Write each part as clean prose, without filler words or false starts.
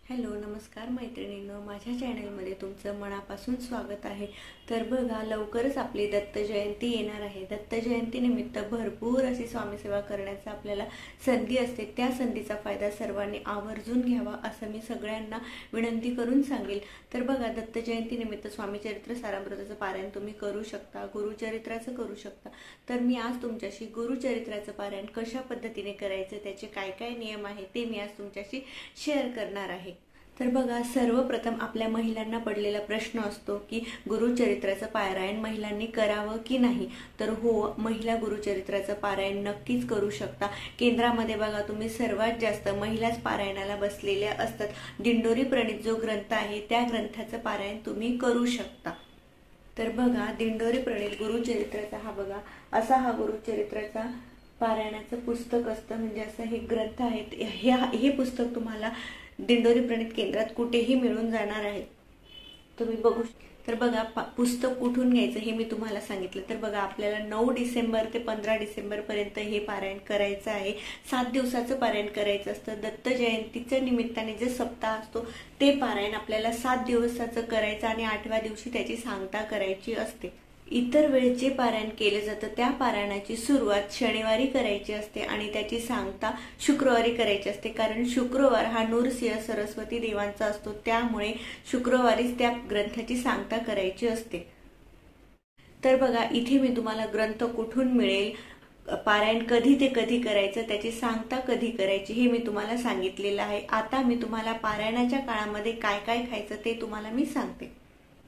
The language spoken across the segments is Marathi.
हॅलो नमस्कार मैत्रिणींनो, माझ्या चॅनलमध्ये तुमचं मनापासून स्वागत आहे। तर बघा, लवकरच आपली दत्त जयंती येणार आहे। दत्त जयंतीनिमित्त भरपूर अशी स्वामी सेवा करण्याचा आपल्याला संधी असते। त्या संधीचा फायदा सर्वांनी आवर्जून घ्यावा असं मी सगळ्यांना विनंती करून सांगेल। तर बघा, दत्त जयंतीनिमित्त स्वामी चरित्र सारामृताचं पारायण तुम्ही करू शकता, गुरुचरित्राचं करू शकता। तर मी आज तुमच्याशी गुरुचरित्राचं पारायण कशा पद्धतीने करायचं, त्याचे काय काय नियम आहेत ते मी आज तुमच्याशी शेअर करणार आहे। तर बघा, सर्वप्रथम आपल्या महिलांना पडलेला प्रश्न असतो की गुरुचरित्राचं पारायण महिलांनी करावं की नाही। तर हो, महिला गुरुचरित्राचं पारायण नक्कीच करू शकता। केंद्रामध्ये बघा, तुम्ही सर्वात जास्त महिलाच पारायणाला बसलेल्या असतात। दिंडोरी प्रणीत जो ग्रंथ आहे त्या ग्रंथाचं पारायण तुम्ही करू शकता। तर बघा, दिंडोरी प्रणीत गुरुचरित्राचा हा गुरुचरित्राचा पारायणाचं पुस्तक असतं, म्हणजे असं हे ग्रंथ आहेत। हे पुस्तक तुम्हाला दिंडोरी प्रणीत केंद्रात कुठेही मिळून जाणार आहे, तुम्ही बघू। तर बघा, पुस्तक कुठून घ्यायचं हे मी तुम्हाला सांगितलं। तर बघा, आपल्याला 9 डिसेंबर ते 15 डिसेंबर पर्यंत हे पारायण करायचं आहे। 7 दिवसाचं पारायण करायचं असतं। दत्त जयंतीच्या निमित्ताने जे सप्ताह असतो ते पारायण आपल्याला 7 दिवसाचं करायचं आणि 8व्या दिवशी त्याची सांगता करायची असते। इतर वेळेस जे पारायण केले जातं त्या पारायणाची सुरुवात शनिवारी करायची असते आणि त्याची सांगता शुक्रवारी करायची असते, कारण शुक्रवार हा नूरसिंह सरस्वती देवांचा असतो, त्यामुळे शुक्रवारीच त्या ग्रंथाची सांगता करायची असते। तर बघा, इथे मी तुम्हाला ग्रंथ कुठून मिळेल, पारायण कधी ते कधी करायचं, त्याची सांगता कधी करायची हे मी तुम्हाला सांगितलेलं आहे। आता मी तुम्हाला पारायणाच्या काळामध्ये काय काय खायचं ते तुम्हाला मी सांगते।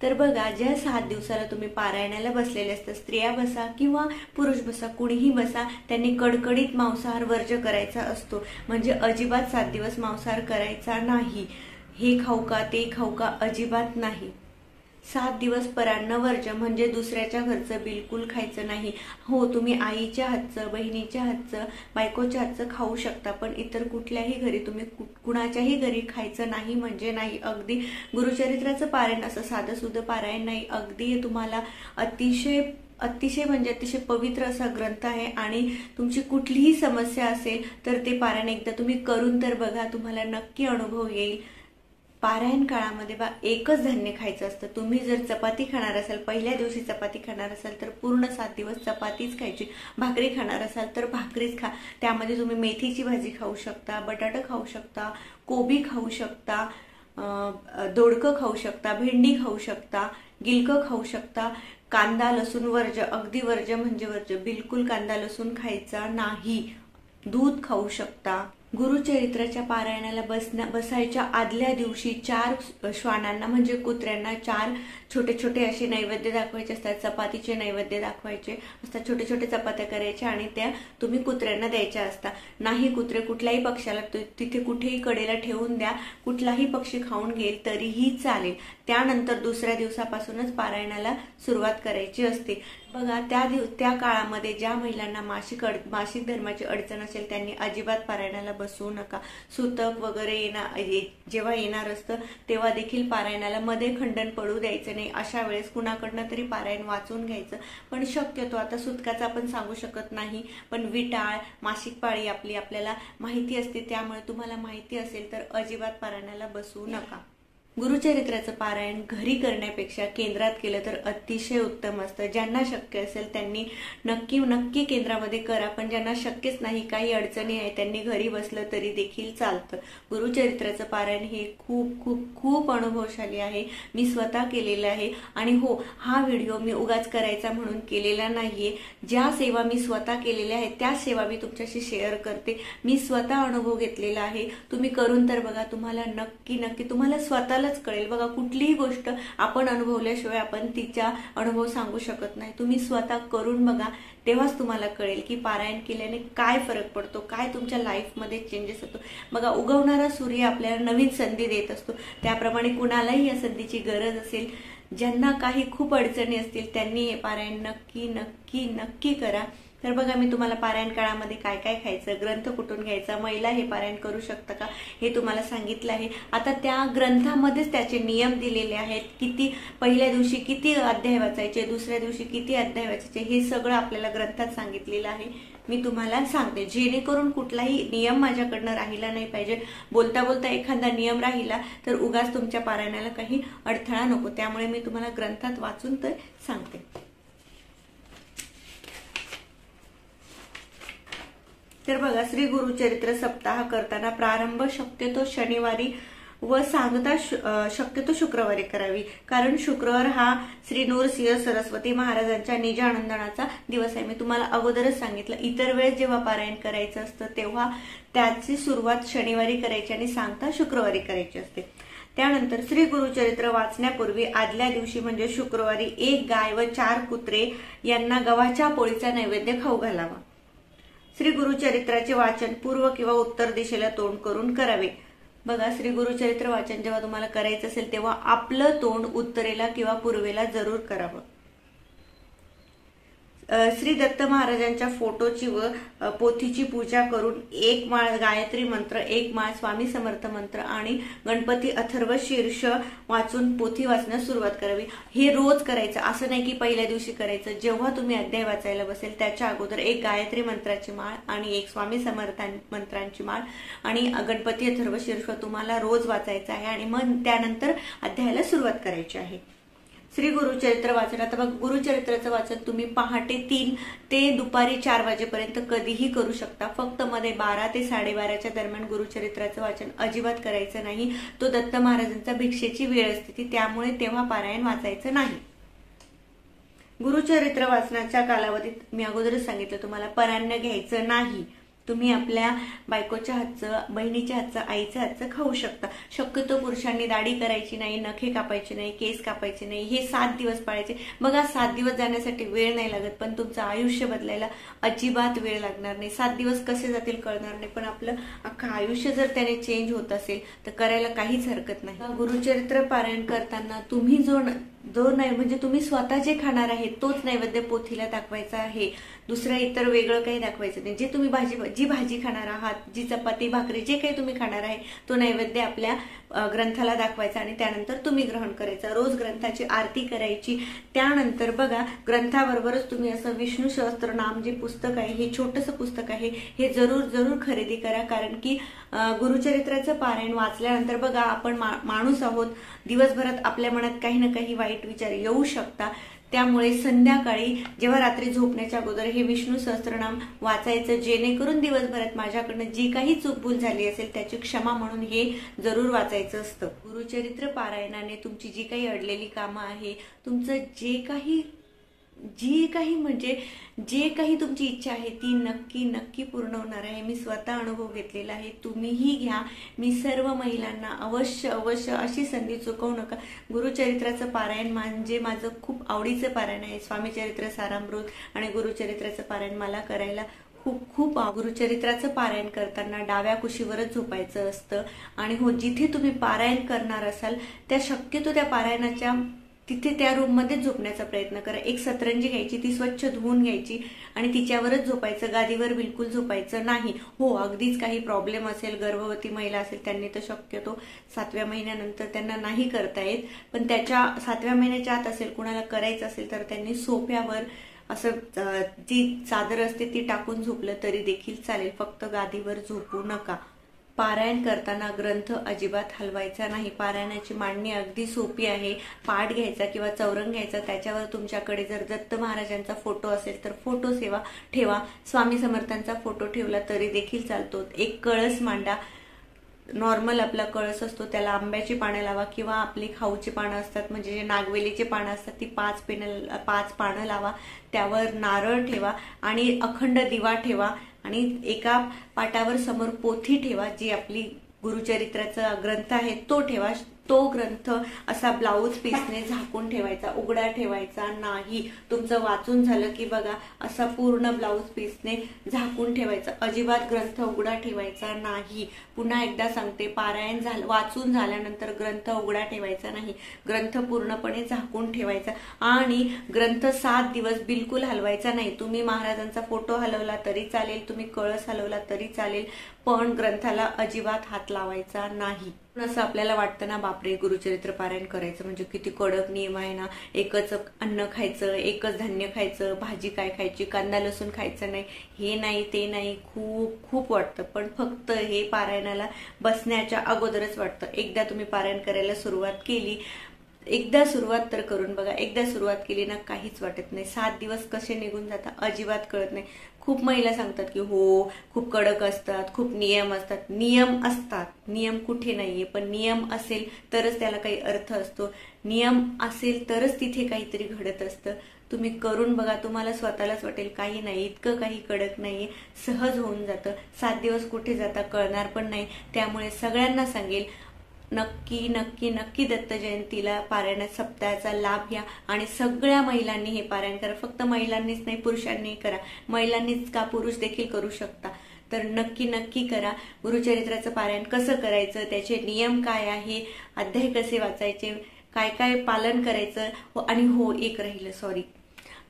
तर बघा, ज्या 7 दिवसाला तुम्ही पारायणाला बसलेले असतात, स्त्रिया बसा किंवा पुरुष बसा, कुणीही बसा, त्यांनी कडकडीत मांसाहार वर्ज्य करायचा असतो। म्हणजे अजिबात 7 दिवस मांसाहार करायचा नाही। हे खाऊ का ते खाऊ का अजिबात नाही। 7 दिवस परान्न वर्ज्य, म्हणजे दुसऱ्याच्या घरचं बिलकुल खायचं नाही। हो, तुम्ही आईच्या हातचं, बहिणीच्या हातचं, बायकोच्या हातचं खाऊ शकता, पण इतर कुठल्याही घरी तुम्ही कुणाच्याही घरी खायचं नाही म्हणजे नाही। अगदी गुरुचरित्राचं पारायण असं साधं सुधं पारायण नाही, अगदी तुम्हाला अतिशय म्हणजे अतिशय पवित्र असा ग्रंथ आहे। आणि तुमची कुठलीही समस्या असेल तर ते पारायण एकदा तुम्ही करून तर बघा, तुम्हाला नक्की अनुभव येईल। पारायण काळामध्ये एकच धान्य खायचं असतं। तुम्ही जर चपाती खाणार असाल, पहिल्या दिवशी चपाती खाणार असाल तर पूर्ण 7 दिवस चपातीच खायची। भाकरी खाणार असाल तर भाकरीच खा। त्यामध्ये तुम्ही मेथीची भाजी खाऊ शकता, बटाटा खाऊ शकता, कोबी खाऊ शकता, दोडकं खाऊ शकता, भेंडी खाऊ शकता, गिलकं खाऊ शकता। कांदा लसूण वर्ज्य, अगदी वर्ज्य म्हणजे वर्ज्य, बिलकुल कांदा लसूण खायचा नाही। दूध खाऊ शकता। गुरुचरित्राच्या पारायणाला बसायच्या आदल्या दिवशी 4 श्वानांना म्हणजे कुत्र्यांना 4 छोटे छोटे असे नैवेद्य दाखवायचे असतात। चपातीचे नैवेद्य दाखवायचे असतात, छोटे छोटे चपात्या करायच्या आणि त्या तुम्ही कुत्र्यांना द्यायच्या असतात। नाही, कुत्रे कुठल्याही पक्षाला तिथे कुठेही कडेला ठेवून द्या, कुठलाही पक्षी खाऊन घेईल तरीही चालेल। त्यानंतर दुसऱ्या दिवसापासूनच पारायणाला सुरुवात करायची असते। बघा, त्या काळामध्ये ज्या महिलांना मासिक धर्माची अडचण असेल त्यांनी अजिबात पारायणाला बसू नका। सूतक वगैरे जेव्हा येणार असतं तेव्हा देखील पारायणाला मध्ये खंडन पडू द्यायचं नाही। अशा वेळेस कुणाकडनं तरी पारायण वाचून घ्यायचं। पण शक्यतो आता सूतकाचं आपण सांगू शकत नाही, पण विटाळ, मासिक पाळी आपल्याला माहिती असते, त्यामुळे तुम्हाला माहिती असेल तर अजिबात पारायणाला बसू नका। गुरुचरित्राचं पारायण घरी करण्यापेक्षा केंद्रात केलं तर अतिशय उत्तम असतं। ज्यांना शक्य असेल त्यांनी नक्की केंद्रामध्ये करा, पण ज्यांना शक्यच नाही, काही अडचणी आहे, त्यांनी घरी बसलं तरी देखील चालतं। गुरुचरित्राचं पारायण हे खूप खूप खूप अनुभवशाली आहे। मी स्वतः केलेलं आहे आणि हो, हा व्हिडिओ मी उगाच करायचा म्हणून केलेला नाहीये। ज्या सेवा मी स्वतः केलेल्या आहेत त्या सेवा मी तुमच्याशी शेअर करते। मी स्वतः अनुभव घेतलेला आहे, तुम्ही करून तर बघा, तुम्हाला नक्की तुम्हाला स्वतःलाच कळेल। बघा, कुठलीही गोष्ट आपण अनुभवल्याशिवाय आपण तिचा अनुभव सांगू शकत नाही। तुम्ही स्वतः करून बघा, तेव्हाच तुम्हाला कळेल की पारायण केल्याने काय फरक पडतो, काय तुमच्या लाईफमध्ये चेंजेस होतो। बघा, उगवणारा सूर्य आपल्याला नवीन संधी देत असतो, त्याप्रमाणे कुणालाही या संधीची गरज असेल, ज्यांना काही खूप अडचणी असतील त्यांनी हे पारायण नक्की करा। तर बघा, मी तुम्हाला पारायण काळामध्ये काय काय खायचं, ग्रंथ कुठून घ्यायचा, महिला हे पारायण करू शकता का हे तुम्हाला सांगितलं आहे. आता त्या ग्रंथामध्येच त्याचे नियम दिलेले आहेत. किती पहिल्या दिवशी किती अध्याय वाचायचे, दुसऱ्या दिवशी किती अध्याय वाचायचे, हे सगळं आपल्याला ग्रंथात सांगितलेलं आहे. मी तुम्हाला सांगते, जेणेकरून कुठलाही नियम माझ्याकडनं राहिला नाही पाहिजे. बोलता बोलता एखादा नियम राहिला तर उगाच तुमच्या पारायणाला काही अडथळा नको. त्यामुळे मी तुम्हाला ग्रंथात वाचून तर सांगते. तर बघा, श्री गुरुचरित्र सप्ताह करताना प्रारंभ शक्यतो शनिवारी व सांगता शक्यतो शुक्रवारी करावी. कारण शुक्रवार हा श्री नूरसिंह सरस्वती महाराजांच्या निजानंदनाचा दिवस आहे. मी तुम्हाला अगोदरच सांगितलं, इतर वेळेस जेव्हा पारायण करायचं असतं तेव्हा त्याची सुरुवात शनिवारी करायची आणि सांगता शुक्रवारी करायची असते. त्यानंतर श्री गुरुचरित्र वाचण्यापूर्वी आदल्या दिवशी म्हणजे शुक्रवारी 1 गाय व 4 कुत्रे यांना गव्हाच्या पोळीचा नैवेद्य खाऊ घालावा. श्री गुरुचरित्राचे वाचन पूर्व किंवा उत्तर दिशेला तोंड करून करावे. बघा, श्री गुरुचरित्र वाचन जेव्हा तुम्हाला करायचं असेल तेव्हा आपलं तोंड उत्तरेला किंवा पूर्वेला जरूर करावं. श्री दत्त महाराजांच्या फोटोची व पोथीची पूजा करून 1 माळ गायत्री मंत्र, 1 माळ स्वामी समर्थ मंत्र आणि गणपती अथर्व शीर्ष वाचून पोथी वाचण्यास सुरुवात करावी. हे रोज करायचं, असं नाही की पहिल्या दिवशी करायचं. जेव्हा तुम्ही अध्याय वाचायला बसेल त्याच्या अगोदर 1 गायत्री मंत्राची माळ आणि 1 स्वामी समर्थ मंत्रांची माळ आणि गणपती अथर्व शीर्ष तुम्हाला रोज वाचायचं आहे आणि मग त्यानंतर अध्यायाला सुरुवात करायची आहे. श्री गुरुचरित्र वाचन, आता बघ, गुरुचरित्राचं वाचन तुम्ही पहाटे 3 ते दुपारी 4 वाजेपर्यंत कधीही करू शकता. फक्त मध्ये 12 ते 12:30च्या दरम्यान गुरुचरित्राचं वाचन अजिबात करायचं नाही. तो दत्त महाराजांचा भिक्षेची वेळ असते, त्यामुळे तेव्हा पारायण वाचायचं नाही. गुरुचरित्र वाचनाच्या कालावधीत मी अगोदरच सांगितलं तुम्हाला, परान्न घ्यायचं नाही. तुम्ही आपल्या बायकोच्या हातचं, बहिणीच्या हातचं, आईच्या हातचं खाऊ शकता. शक्यतो पुरुषांनी दाढी करायची नाही, नखे कापायची नाही, केस कापायचे नाही. हे 7 दिवस पाळायचे. बघा, 7 दिवस जाण्यासाठी वेळ नाही लागत, पण तुमचं आयुष्य बदलायला अजिबात वेळ लागणार नाही. 7 दिवस कसे जातील कळणार नाही, पण आपलं अख्खं आयुष्य जर त्याने चेंज होत असेल तर करायला काहीच हरकत नाही. गुरुचरित्र पारायण करताना तुम्ही जो नाही म्हणजे तुम्ही स्वतः जे खाणार आहे तोच नैवेद्य पोथीला दाखवायचा आहे. दुसरं इतर वेगळं काही दाखवायचं नाही. जे तुम्ही जी भाजी खाणार आहात, जी चपाती भाकरी जे काही तुम्ही खाणार आहे तो नैवेद्य आपल्या ग्रंथाला दाखवायचा आणि त्यानंतर तुम्ही ग्रहण करायचं. रोज ग्रंथाची आरती करायची. त्यानंतर बघा, ग्रंथाबरोबरच तुम्ही असं विष्णू सहस्त्रनाम जे पुस्तक आहे, हे छोटंसं पुस्तक आहे, हे जरूर खरेदी करा. कारण की गुरुचरित्राचं पारायण वाचल्यानंतर बघा, आपण माणूस आहोत, दिवसभरात आपल्या मनात काही ना काही वाईट विचार येऊ शकता. त्यामुळे संध्याकाळी जेव्हा रात्री झोपण्याच्या अगोदर हे विष्णू सहस्त्रनाम वाचायचं, जेणेकरून दिवसभरात माझ्याकडनं जी काही चूकभूल झाली असेल त्याची क्षमा म्हणून हे जरूर वाचायचं असतं. गुरुचरित्र पारायणाने तुमची जी काही अडलेली कामं आहे, तुमचं जे काही तुमची इच्छा आहे ती नक्की पूर्ण होणार आहे. मी स्वतः अनुभव घेतलेला आहे, तुम्हीही घ्या. मी सर्व महिलांना अवश्य अशी संधी चुकवू नका. गुरुचरित्राचं पारायण म्हणजे माझं खूप आवडीचं पारायण आहे. स्वामीचरित्र सारामृत आणि गुरुचरित्राचं पारायण मला करायला खूप गुरुचरित्राचं पारायण करताना डाव्या कुशीवरच झोपायचं असतं. आणि हो, जिथे तुम्ही पारायण करणार असाल त्या शक्यतो त्या पारायणाच्या तिथे त्या रूम मध्ये झोपण्याचा प्रयत्न करा. एक सतरंजी घ्यायची, ती स्वच्छ धुवून घ्यायची आणि तिच्यावरच झोपायचं. गादीवर बिलकुल झोपायचं नाही. हो, अगदीच काही प्रॉब्लेम असेल, गर्भवती महिला असेल त्यांनी तर शक्यतो 7व्या महिन्यानंतर त्यांना नाही करता येत, पण त्याच्या 7व्या महिन्याच्या आत असेल, कुणाला करायचं असेल तर त्यांनी सोफ्यावर असं जी चादर असते ती टाकून झोपलं तरी देखील चालेल. फक्त गादीवर झोपू नका. पारायण करताना ग्रंथ अजिबात हलवायचा नाही. पारायणाची मांडणी अगदी सोपी आहे. पाठ घ्यायचा किंवा चौरंग घ्यायचा, त्याच्यावर तुमच्याकडे जर दत्त महाराजांचा फोटो असेल तर फोटो ठेवा. स्वामी समर्थांचा फोटो ठेवला तरी देखील चालतो. एक कळस मांडा. नॉर्मल आपला कळस असतो त्याला आंब्याची पानं लावा किंवा आपली खाऊची पानं असतात, म्हणजे जे नागवेलीची पानं असतात ती 5 पानं लावा. त्यावर नारळ ठेवा आणि अखंड दिवा ठेवा आणि एका पाटावर समोर पोथी ठेवा, जी आपली गुरुचरित्राचा ग्रंथ आहे तो ठेवा. तो ग्रंथ असा ब्लाऊज पीसने झाकून ठेवायचा, उघडा ठेवायचा नाही. तुमचं वाचून झालं की बघा असा पूर्ण ब्लाऊज पीसने झाकून ठेवायचा, अजिबात ग्रंथ उघडा ठेवायचा नाही. पुन्हा एकदा सांगते, पारायण वाचून झाल्यानंतर ग्रंथ उघडा ठेवायचा नाही, ग्रंथ पूर्णपणे झाकून ठेवायचा. आणि ग्रंथ 7 दिवस बिलकुल हलवायचा नाही. तुम्ही महाराजांचा फोटो हलवला तरी चालेल, तुम्ही कळस हलवला तरी चालेल, पण ग्रंथाला अजिबात हात लावायचा नाही. असं आपल्याला वाटतं ना, बापरे गुरुचरित्र पारायण करायचं म्हणजे किती कडक नियम आहे ना, एकच अन्न खायचं, एकच धान्य खायचं, भाजी काय खायची, कांदा लसूण खायचं नाही, हे नाही ते नाही, खूप खूप वाटतं. पण फक्त हे पारायणाला बसण्याच्या अगोदरच वाटतं. एकदा तुम्ही पारायण करायला सुरुवात केली, एकदा सुरुवात तर करून बघा, एकदा सुरुवात केली ना काहीच वाटत नाही. 7 दिवस कसे निघून जातात अजिबात कळत नाही. खूप महिला सांगतात की हो खूप कडक असतात, खूप नियम असतात. नियम असतात, नियम कुठे नाहीये, पण नियम असेल तरच त्याला काही अर्थ असतो, नियम असेल तरच तिथे काहीतरी घडत असतं. तुम्ही करून बघा, तुम्हाला स्वतःलाच वाटेल काही नाही, इतकं काही कडक नाहीये, सहज होऊन जातं. 7 दिवस कुठे जाता कळणार पण नाही. त्यामुळे सगळ्यांना सांगेल, नक्की नक्की नक्की दत्त जयंतीला पारायण सप्ताहाचा लाभ घ्या आणि सगळ्या महिलांनी हे पारायण करा. फक्त महिलांनीच नाही, पुरुषांनी करा. महिलांनीच का, पुरुष देखील करू शकता. तर नक्की नक्की करा. गुरुचरित्राचं पारायण कसं करायचं, त्याचे नियम काय आहे, अध्याय कसे वाचायचे, काय काय पालन करायचं. आणि हो एक राहिलं, सॉरी,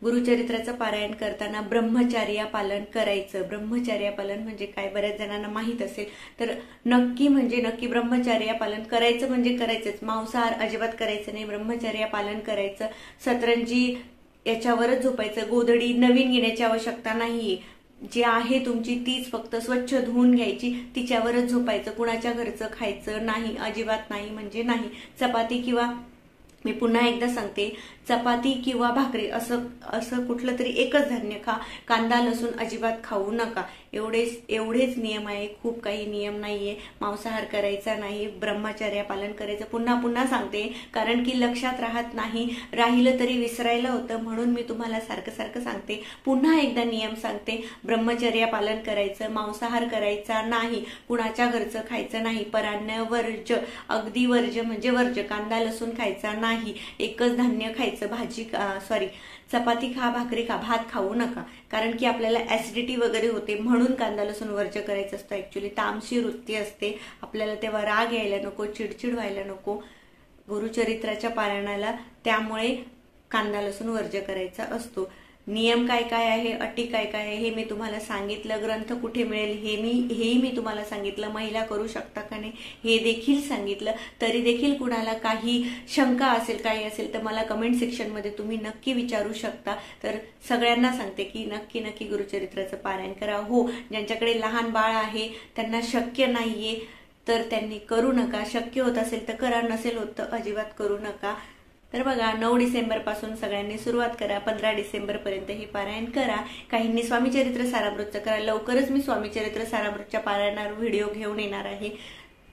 गुरुचरित्राचं पारायण करताना ब्रह्मचर्य पालन करायचं. ब्रह्मचर्य पालन म्हणजे काय, बऱ्याच जणांना माहित असेल तर नक्की म्हणजे नक्की ब्रह्मचर्य पालन करायचं म्हणजे करायचंच. मांसाहार अजिबात करायचं नाही, ब्रह्मचर्य पालन करायचं. सतरंजी याच्यावरच झोपायचं, गोधडी नवीन घेण्याची आवश्यकता नाहीये. जी आहे तुमची तीच फक्त स्वच्छ धुवून घ्यायची, तिच्यावरच झोपायचं. कुणाच्या घरचं खायचं नाही, अजिबात नाही म्हणजे नाही. चपाती किंवा, मी पुन्हा एकदा सांगते, चपाती किंवा भाकरी असं कुठलं तरी एकच धान्य खा. कांदा लसूण अजिबात खाऊ नका. एवढेच नियम आहे, खूप काही नियम नाहीये. मांसाहार करायचा नाही, ब्रह्मचर्य पालन करायचं. पुन्हा सांगते कारण की लक्षात राहत नाही, राहिलं तरी विसरायला होतं, म्हणून मी तुम्हाला सारखं सांगते. पुन्हा एकदा नियम सांगते, ब्रह्मचर्य पालन करायचं, मांसाहार करायचा नाही, कुणाच्या घरचं खायचं नाही, परान्न वर्ज, अगदी वर्ज म्हणजे वर्ज, कांदा लसूण खायचा नाही, एकच धान्य खायचं, चपाती खा, भाकरी खा, भात खाऊ नका. कारण की आपल्याला ऍसिडिटी वगैरे होते, म्हणून कांदा लसूण वर्ज करायचं असतं. ऍक्च्युली तामसी वृत्ती असते आपल्याला, तेव्हा राग यायला नको, चिडचिड व्हायला नको गुरुचरित्राच्या पारायणाला. त्यामुळे कांदा लसूण वर्ज करायचा असतो. नियम काय काय आहे, अटी काय काय आहे हे मी तुम्हाला सांगितलं. ग्रंथ कुठे मिळेल हेही मी तुम्हाला सांगितलं. महिला करू शकता का नाही हे देखील सांगितलं. तरी देखील कुणाला काही शंका असेल, काही असेल तर मला कमेंट सेक्शन मध्ये तुम्ही नक्की विचारू शकता. तर सगळ्यांना सांगते की नक्की नक्की गुरुचरित्राचं पारायण करा. हो, ज्यांच्याकडे लहान बाळ आहे, त्यांना शक्य नाहीये तर त्यांनी करू नका. शक्य होत असेल तर करा, नसेल होत तर अजिबात करू नका. तर बघा, 9 डिसेंबर पासून सगळ्यांनी सुरुवात करा, 15 डिसेंबर पर्यंत हे पारायण करा. काहींनी स्वामीचरित्र सारामृतचं करा. लवकरच मी स्वामीचरित्र सारामृतच्या पारायणावर व्हिडिओ घेऊन येणार आहे.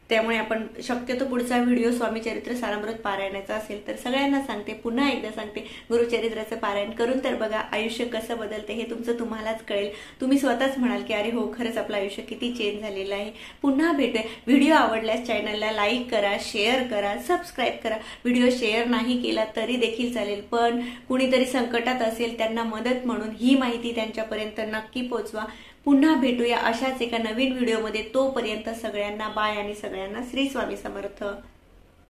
त्यामुळे आपण शक्यतो पुढचा व्हिडिओ स्वामीचरित्र सारामृत पारायणाचा असेल. तर सगळ्यांना सांगते, पुन्हा एकदा सांगते, गुरुचरित्राचं पारायण करून तर बघा, आयुष्य कसं बदलते हे तुमचं तुम्हालाच कळेल. तुम्ही स्वतःच म्हणाल की अरे हो, खरंच आपलं आयुष्य किती चेंज झालेलं आहे. पुन्हा भेटूया. व्हिडिओ आवडल्यास चॅनलला लाईक करा, शेअर करा, सबस्क्राईब करा. व्हिडिओ शेअर नाही केला तरी देखील चालेल, पण कुणीतरी संकटात असेल त्यांना मदत म्हणून ही माहिती त्यांच्यापर्यंत नक्की पोहोचवा. पुन्हा भेटूया अशाच एका नवीन व्हिडिओमध्ये. तोपर्यंत सगळ्यांना बाय आणि सगळ्यांना श्री स्वामी समर्थ.